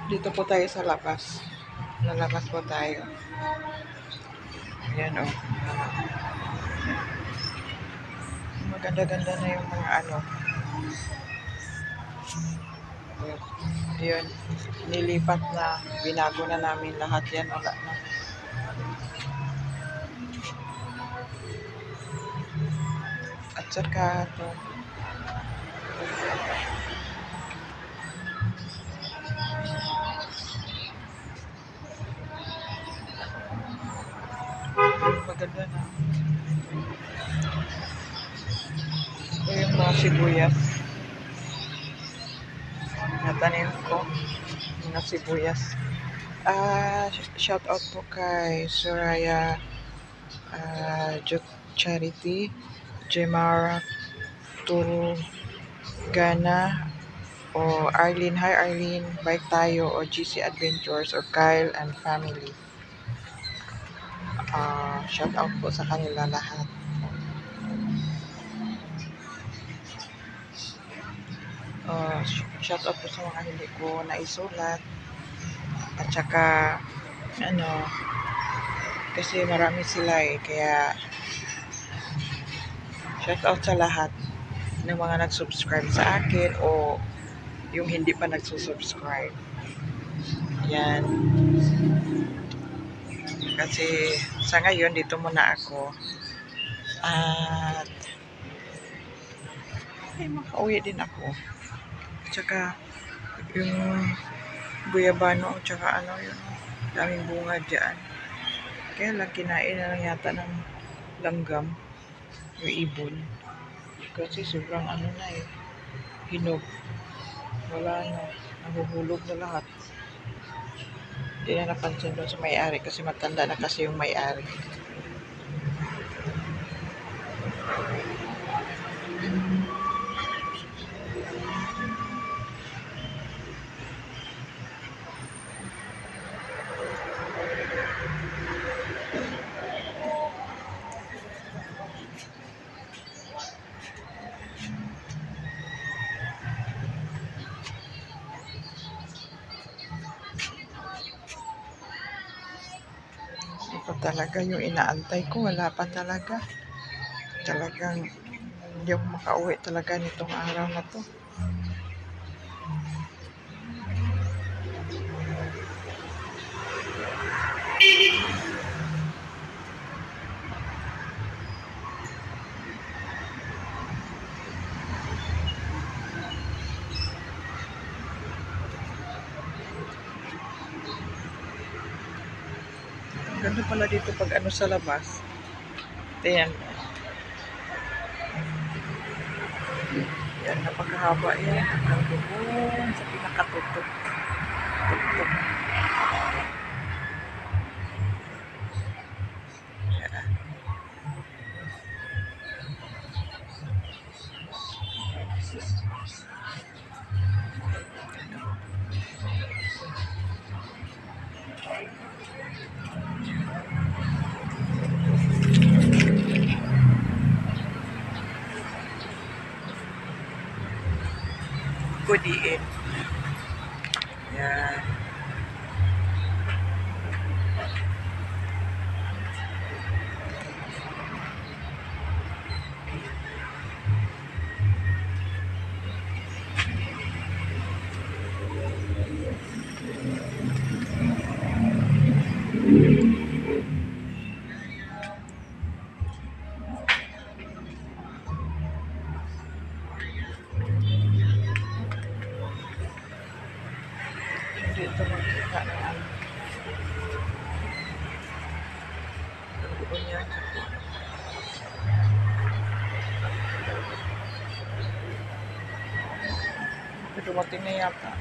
Dito po tayo sa labas. Lalabas po tayo. Ayan o. Maganda-ganda na yung mga ano. Yun. Nilipat na. Binago na namin lahat yan. Wala na. At saka ito. Maganda na. Ito yung mga sibuyas. Natanim ko. Mga sibuyas. Shout out po kay Soraya Charity, Jemara Turgana, o Arlene. Hi Arlene, bike tayo, o GC Adventures, or Kyle and family. Shout out po sa kanila lahat. Shout out po sa mga hindi ko naisulat. At saka kasi marami sila kaya shout out sa lahat ng mga nag-subscribe sa akin o yung hindi pa nagsusubscribe. Yan. Kasi sa ngayon, dito muna ako. At makauwi din ako. At saka yung guyabano, at saka yun, daming bunga dyan. Kaya lang kinain na lang yata ng langgam, yung ibon. Kasi sobrang hinog. Wala na. Nahuhulog na lahat. Hindi na napansin doon sa may-ari kasi matanda na kasi yung may-ari. Ito talaga yung inaantay ko. Wala pa talaga. Talagang hindi ako makauwi talaga nitong araw na to. Ganda pala dito pag sa labas. Ayan. Yan, napakahaba yan. Hanggang doon sa pinakatutok. Tutok. Kudiin. Yan. Dito makita na doon yan. Dumating na yata.